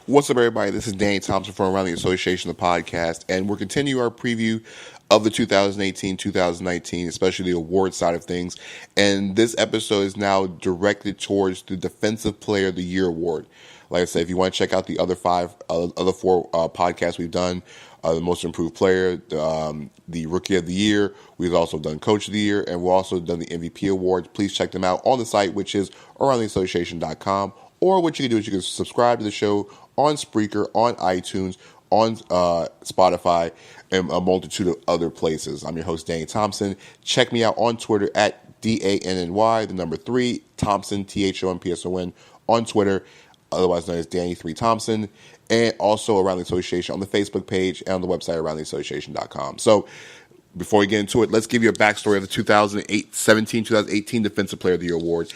What's up, everybody? This is Danny Thompson from Around the Association, the podcast, and we're continuing our preview of the 2018-2019, especially the award side of things. And this episode is now directed towards the Defensive Player of the Year award. Like I said, if you want to check out the other four podcasts we've done, the Most Improved Player, the Rookie of the Year, we've also done Coach of the Year, and we've also done the MVP awards. Please check them out on the site, which is aroundtheassociation.com. Or what you can do is you can subscribe to the show on Spreaker, on iTunes, on Spotify, and a multitude of other places. I'm your host, Danny Thompson. Check me out on Twitter at DANNY, the number 3, Thompson, THOMPSON, on Twitter, otherwise known as Danny3 Thompson, and also Around the Association on the Facebook page and on the website aroundtheassociation.com. So before we get into it, let's give you a backstory of the 2018 Defensive Player of the Year award,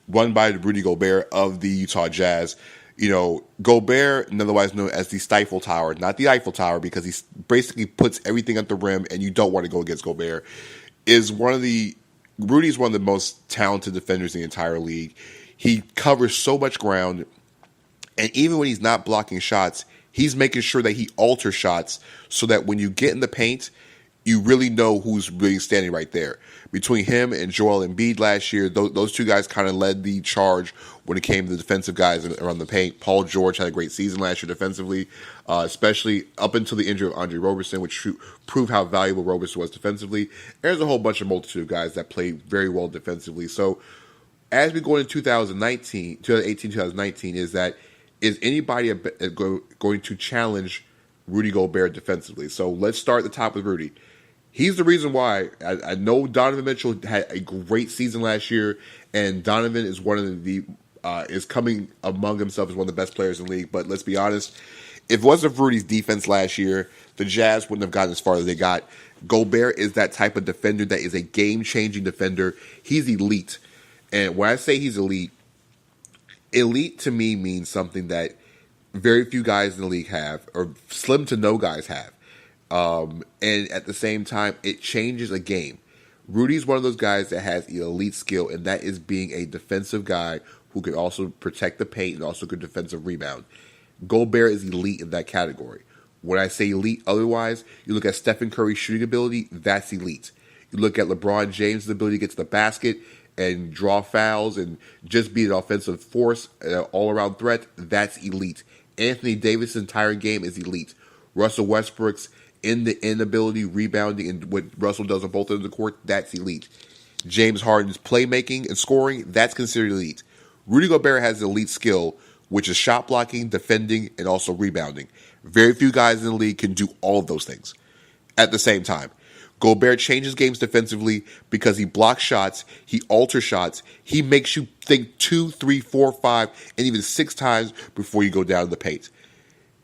won by Rudy Gobert of the Utah Jazz. You know, Gobert, otherwise known as the Stifle Tower, not the Eiffel Tower, because he basically puts everything at the rim, and you don't want to go against Gobert, Rudy's one of the most talented defenders in the entire league. He covers so much ground, and even when he's not blocking shots, he's making sure that he alters shots so that when you get in the paint, you really know who's really standing right there. Between him and Joel Embiid last year, those two guys kind of led the charge when it came to the defensive guys around the paint. Paul George had a great season last year defensively, especially up until the injury of Andre Roberson, which proved how valuable Roberson was defensively. There's a whole multitude of guys that play very well defensively. So as we go into 2018-2019, is anybody going to challenge Rudy Gobert defensively? So let's start at the top with Rudy. He's the reason why. I know Donovan Mitchell had a great season last year, and Donovan is is coming among himself as one of the best players in the league. But let's be honest, if it wasn't for Rudy's defense last year, the Jazz wouldn't have gotten as far as they got. Gobert is that type of defender that is a game-changing defender. He's elite. And when I say he's elite to me means something that very few guys in the league have, or slim to no guys have. And at the same time, it changes a game. Rudy's one of those guys that has elite skill, and that is being a defensive guy who can also protect the paint and also good defensive rebound. Gobert is elite in that category. When I say elite otherwise, you look at Stephen Curry's shooting ability, that's elite. You look at LeBron James' ability to get to the basket and draw fouls and just be an offensive force, all-around threat, that's elite. Anthony Davis' entire game is elite. Russell Westbrook's inability, rebounding, and what Russell does on both ends of the court, that's elite. James Harden's playmaking and scoring, that's considered elite. Rudy Gobert has elite skill, which is shot blocking, defending, and also rebounding. Very few guys in the league can do all of those things at the same time. Gobert changes games defensively because he blocks shots, he alters shots, he makes you think 2, 3, 4, 5, and even 6 times before you go down to the paint.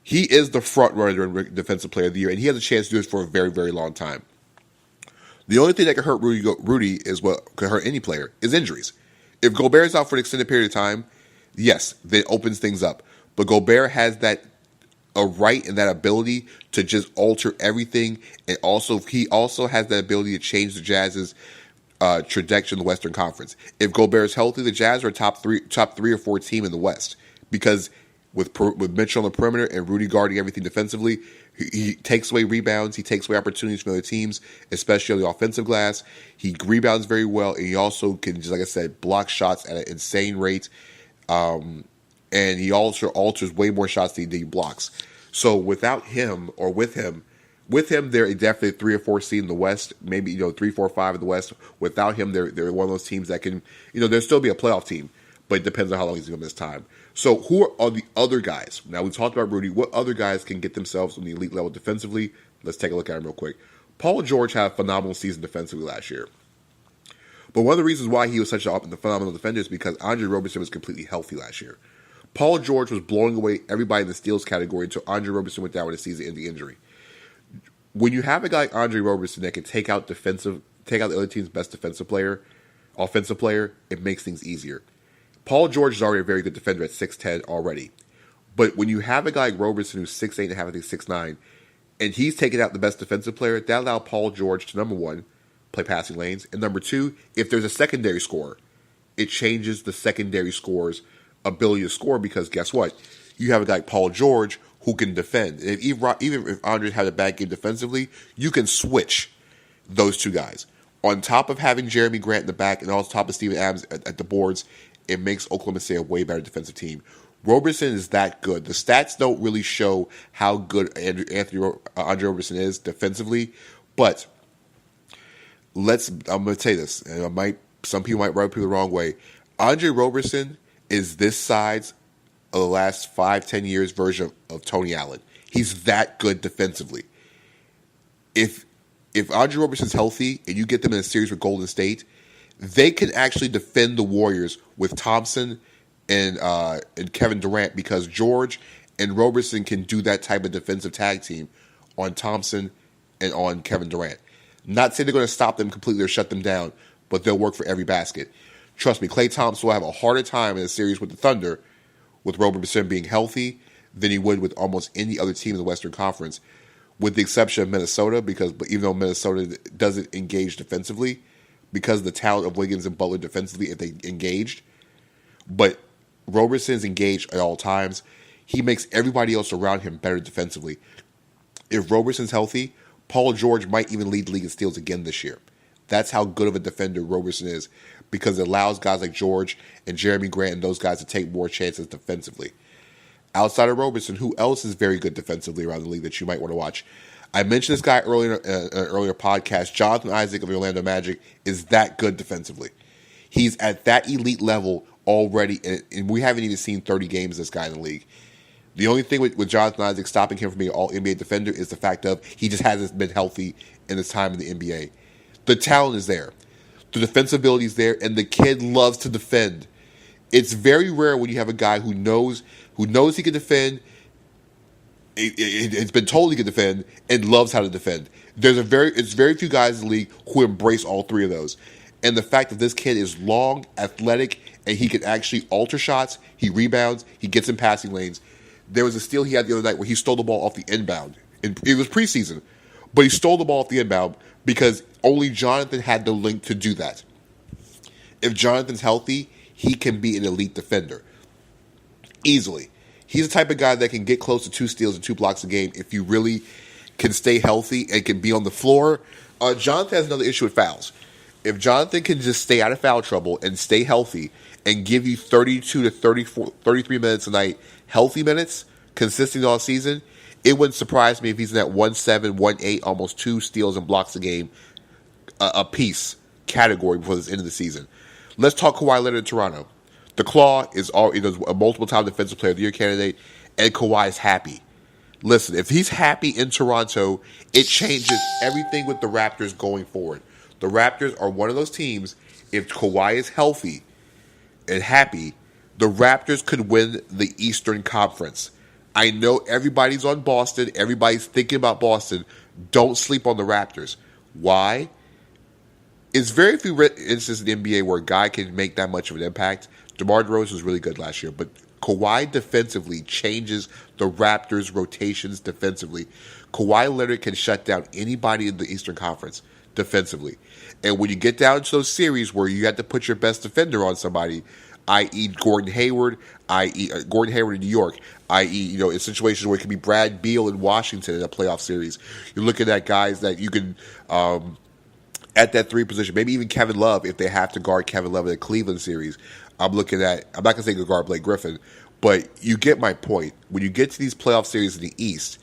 He is the front runner in Defensive Player of the Year, and he has a chance to do this for a very, very long time. The only thing that can hurt Rudy is what could hurt any player is injuries. If Gobert is out for an extended period of time, yes, that opens things up. But Gobert has a right and that ability to just alter everything, and he also has that ability to change the Jazz's trajectory in the Western Conference. If Gobert is healthy, the Jazz are a top 3 or 4 team in the West because with Mitchell on the perimeter and Rudy guarding everything defensively, he takes away rebounds, he takes away opportunities from other teams, especially on the offensive glass. He rebounds very well, and he also can, just like I said, block shots at an insane rate. And he also alters way more shots than he blocks. So without him, or with him, they're definitely 3 or 4 seed in the West, maybe 3, 4, 5 in the West. Without him, they're one of those teams that can, they'll still be a playoff team, but it depends on how long he's going to miss time. So who are the other guys? Now we talked about Rudy. What other guys can get themselves on the elite level defensively? Let's take a look at them real quick. Paul George had a phenomenal season defensively last year. But one of the reasons why he was such a phenomenal defender is because Andre Roberson was completely healthy last year. Paul George was blowing away everybody in the steals category until Andre Roberson went down with a season ending injury. When you have a guy like Andre Roberson that can take out the other team's best offensive player, it makes things easier. Paul George is already a very good defender at 6'10" already. But when you have a guy like Roberson who's 6'8" and a half, I think 6'9", and he's taking out the best defensive player, that allows Paul George to, number one, play passing lanes, and number two, if there's a secondary scorer, it changes the secondary scorer's ability to score because guess what? You have a guy like Paul George who can defend. Even if Andre had a bad game defensively, you can switch those two guys. On top of having Jeremy Grant in the back and on top of Steven Adams at the boards, it makes Oklahoma State a way better defensive team. Roberson is that good. The stats don't really show how good Andre Roberson is defensively, but I'm going to say this, and some people might rub people the wrong way. Andre Roberson is this side's of the last 5-10 years version of Tony Allen. He's that good defensively. If Andre Roberson's healthy and you get them in a series with Golden State, they can actually defend the Warriors with Thompson and Kevin Durant because George and Roberson can do that type of defensive tag team on Thompson and on Kevin Durant. Not saying they're going to stop them completely or shut them down, but they'll work for every basket. Trust me, Klay Thompson will have a harder time in a series with the Thunder with Roberson being healthy than he would with almost any other team in the Western Conference, with the exception of Minnesota, because even though Minnesota doesn't engage defensively, because of the talent of Wiggins and Butler defensively if they engaged, but Roberson's engaged at all times. He makes everybody else around him better defensively. If Roberson's healthy, Paul George might even lead the league in steals again this year. That's how good of a defender Roberson is, because it allows guys like George and Jeremy Grant and those guys to take more chances defensively. Outside of Roberson, who else is very good defensively around the league that you might want to watch? I mentioned this guy earlier in an earlier podcast. Jonathan Isaac of the Orlando Magic is that good defensively. He's at that elite level already, and we haven't even seen 30 games of this guy in the league. The only thing with Jonathan Isaac stopping him from being an all-NBA defender is the fact of he just hasn't been healthy in his time in the NBA. The talent is there. The defensive ability is there, and the kid loves to defend. It's very rare when you have a guy who knows he can defend, it's been told he can defend, and loves how to defend. It's very few guys in the league who embrace all three of those. And the fact that this kid is long, athletic, and he can actually alter shots, he rebounds, he gets in passing lanes. There was a steal he had the other night where he stole the ball off the inbound. It was preseason, but he stole the ball off the inbound because only Jonathan had the length to do that. If Jonathan's healthy, he can be an elite defender. Easily. He's the type of guy that can get close to 2 steals and 2 blocks a game if you really can stay healthy and can be on the floor. Jonathan has another issue with fouls. If Jonathan can just stay out of foul trouble and stay healthy and give you 32 to 33 minutes a night, healthy minutes, consistent all season, it wouldn't surprise me if he's in that 1-7, 1-8, almost 2 steals and blocks a game a piece category before the end of the season. Let's talk Kawhi Leonard in Toronto. The Claw is a multiple-time Defensive Player of the Year candidate, and Kawhi's happy. Listen, if he's happy in Toronto, it changes everything with the Raptors going forward. The Raptors are one of those teams, if Kawhi is healthy and happy, the Raptors could win the Eastern Conference. I know everybody's on Boston. Everybody's thinking about Boston. Don't sleep on the Raptors. Why? It's very few instances in the NBA where a guy can make that much of an impact. DeMar DeRozan was really good last year, but Kawhi defensively changes the Raptors' rotations defensively. Kawhi Leonard can shut down anybody in the Eastern Conference defensively. And when you get down to those series where you have to put your best defender on somebody, i.e. Gordon Hayward in New York, i.e. in situations where it can be Brad Beal in Washington in a playoff series, you're looking at guys that you can at that 3 position, maybe even Kevin Love if they have to guard Kevin Love in a Cleveland series. I'm not going to say guard Blake Griffin, but you get my point. When you get to these playoff series in the East,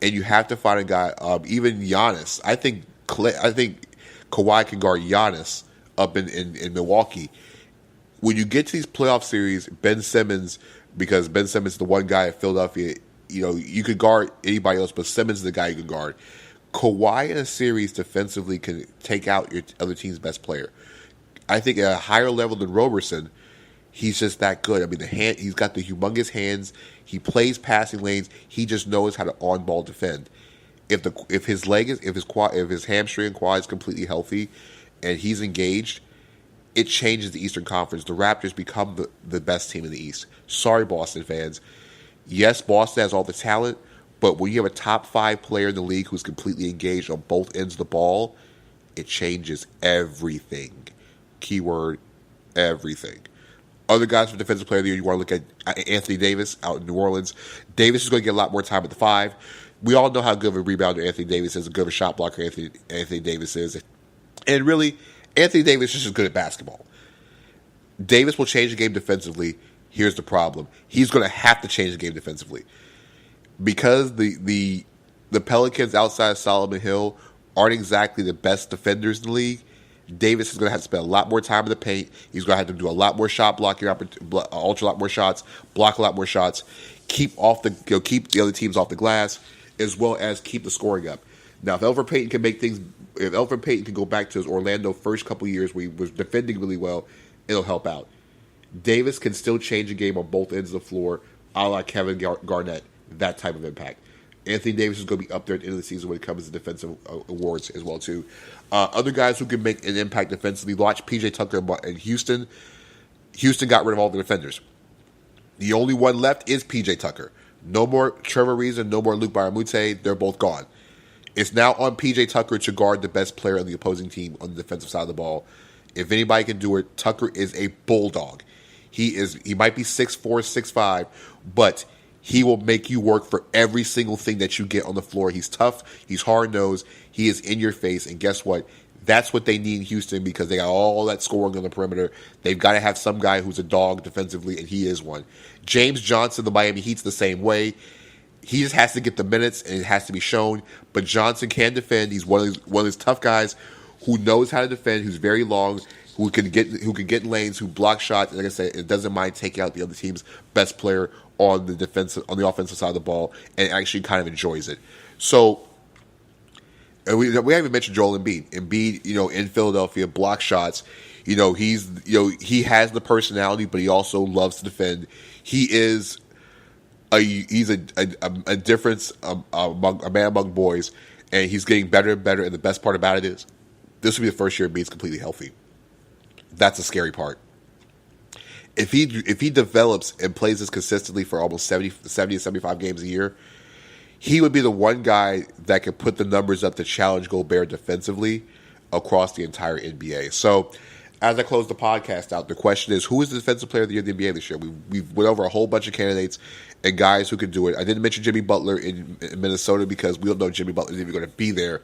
and you have to find a guy, even Giannis, I think Kawhi can guard Giannis up in Milwaukee. When you get to these playoff series, Ben Simmons, because Ben Simmons is the one guy at Philadelphia, you could guard anybody else, but Simmons is the guy you can guard. Kawhi in a series defensively can take out your other team's best player. I think at a higher level than Roberson, he's just that good. I mean, he's got the humongous hands. He plays passing lanes. He just knows how to on-ball defend. If his hamstring and quad is completely healthy, and he's engaged, it changes the Eastern Conference. The Raptors become the best team in the East. Sorry, Boston fans. Yes, Boston has all the talent, but when you have a top 5 player in the league who's completely engaged on both ends of the ball, it changes everything. Keyword, everything. Other guys for Defensive Player of the Year, you want to look at Anthony Davis out in New Orleans. Davis is going to get a lot more time at the 5. We all know how good of a rebounder Anthony Davis is, how good of a shot blocker Anthony Davis is. And really, Anthony Davis is just good at basketball. Davis will change the game defensively. Here's the problem. He's going to have to change the game defensively. Because the Pelicans outside of Solomon Hill aren't exactly the best defenders in the league, Davis is going to have to spend a lot more time in the paint. He's going to have to do a lot more shot blocking, ultra lot more shots, block a lot more shots, keep the other teams off the glass, as well as keep the scoring up. Now, if Elfrid Payton can go back to his Orlando first couple years where he was defending really well, it'll help out. Davis can still change the game on both ends of the floor, a la Kevin Garnett, that type of impact. Anthony Davis is going to be up there at the end of the season when it comes to defensive awards as well, too. Other guys who can make an impact defensively, watch P.J. Tucker in Houston. Houston got rid of all the defenders. The only one left is P.J. Tucker. No more Trevor Ariza, no more Luke Baramute. They're both gone. It's now on P.J. Tucker to guard the best player on the opposing team on the defensive side of the ball. If anybody can do it, Tucker is a bulldog. He might be 6'4", 6'5", but he will make you work for every single thing that you get on the floor. He's tough. He's hard-nosed. He is in your face. And guess what? That's what they need in Houston because they got all that scoring on the perimeter. They've got to have some guy who's a dog defensively, and he is one. James Johnson, the Miami Heat's the same way. He just has to get the minutes, and it has to be shown. But Johnson can defend. He's one of those tough guys who knows how to defend, who's very long, who can get in lanes, who block shots. And like I said, it doesn't mind taking out the other team's best player on the offensive side of the ball, and actually kind of enjoys it. So we haven't mentioned Joel Embiid. Embiid, in Philadelphia, block shots. He has the personality, but he also loves to defend. He's a difference, a man among boys, and he's getting better and better. And the best part about it is, this will be the first year Embiid's completely healthy. That's the scary part. If he develops and plays this consistently for almost 70 to 75 games a year, he would be the one guy that could put the numbers up to challenge Gobert defensively across the entire NBA. So, as I close the podcast out, the question is, who is the defensive player of the year in the NBA this year? We went over a whole bunch of candidates and guys who could do it. I didn't mention Jimmy Butler in Minnesota because we don't know Jimmy Butler is even going to be there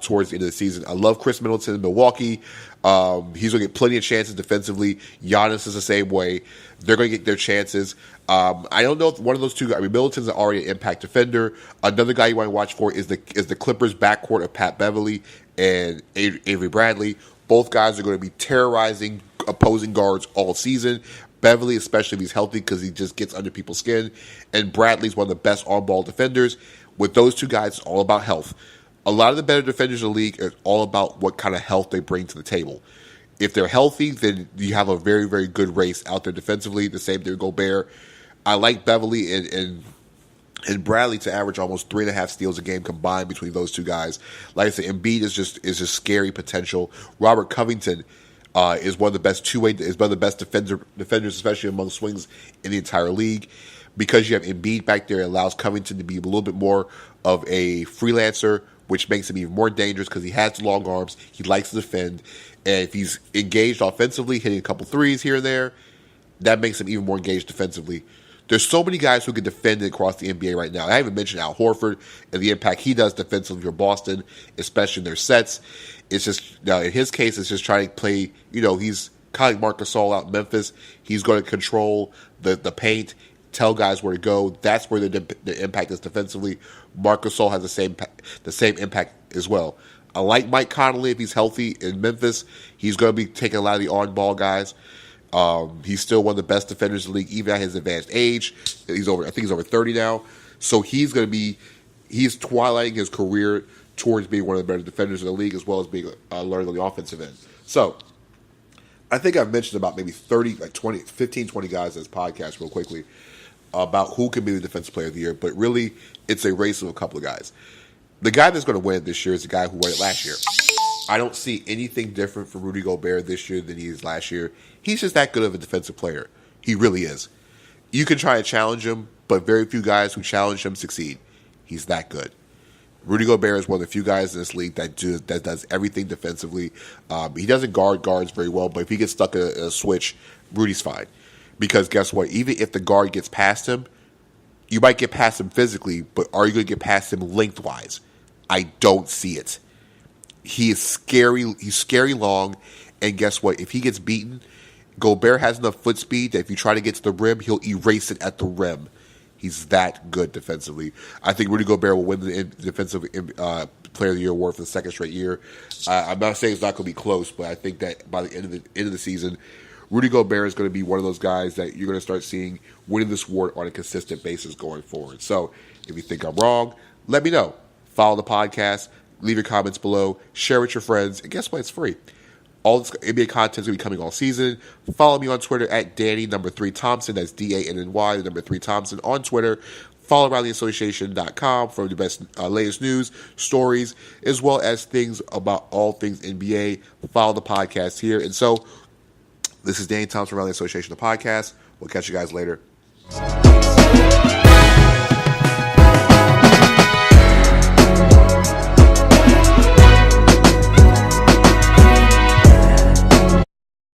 towards the end of the season. I love Chris Middleton in Milwaukee. He's going to get plenty of chances defensively. Giannis is the same way. They're going to get their chances. I don't know if one of those two guys. Middleton's already an impact defender. Another guy you want to watch for is the Clippers backcourt of Pat Beverly and Avery Bradley. Both guys are going to be terrorizing opposing guards all season. Beverly, especially if he's healthy, because he just gets under people's skin. And Bradley's one of the best on-ball defenders. With those two guys, it's all about health. A lot of the better defenders in the league are all about what kind of health they bring to the table. If they're healthy, then you have a very, very good race out there defensively. The same thing with Gobert. I like Beverly and Bradley to average almost 3.5 steals a game combined between those two guys. Like I said, Embiid is just scary potential. Robert Covington is one of the best defenders, especially among swings in the entire league. Because you have Embiid back there, it allows Covington to be a little bit more of a freelancer, which makes him even more dangerous because he has long arms. He likes to defend. And if he's engaged offensively, hitting a couple threes here and there, that makes him even more engaged defensively. There's so many guys who can defend across the NBA right now. I haven't mentioned Al Horford and the impact he does defensively for Boston, especially in their sets. It's just, now in his case, it's just trying to play, he's kind of like Marc Gasol out in Memphis. He's going to control the paint, tell guys where to go. That's where the impact is defensively. Marc Gasol has the same impact as well. I like Mike Conley if he's healthy in Memphis. He's going to be taking a lot of the on-ball guys. He's still one of the best defenders in the league, even at his advanced age. I think he's over 30 now. So he's twilighting his career towards being one of the better defenders in the league, as well as being learning on the offensive end. So I think I've mentioned about maybe 15, 20 guys in this podcast real quickly about who can be the defensive player of the year. But really, it's a race of a couple of guys. The guy that's going to win this year is the guy who won it last year. I don't see anything different for Rudy Gobert this year than he is last year. He's just that good of a defensive player. He really is. You can try to challenge him, but very few guys who challenge him succeed. He's that good. Rudy Gobert is one of the few guys in this league that does everything defensively. He doesn't guard guards very well, but if he gets stuck in a switch, Rudy's fine. Because guess what? Even if the guard gets past him, you might get past him physically, but are you going to get past him lengthwise? I don't see it. He is scary. He's scary long, and guess what? If he gets beaten, Gobert has enough foot speed that if you try to get to the rim, he'll erase it at the rim. He's that good defensively. I think Rudy Gobert will win the Defensive Player of the Year award for the second straight year. I'm not saying it's not going to be close, but I think that by the end of the season, Rudy Gobert is going to be one of those guys that you're going to start seeing winning this award on a consistent basis going forward. So if you think I'm wrong, let me know. Follow the podcast, leave your comments below, share with your friends, and guess what? It's free. All this NBA content is going to be coming all season. Follow me on Twitter at Danny3 Thompson. That's DANNY, the number 3 Thompson on Twitter. Follow RileyAssociation.com for the best latest news, stories, as well as things about all things NBA. Follow the podcast here. And so, this is Danny Thompson, Riley Association, the podcast. We'll catch you guys later.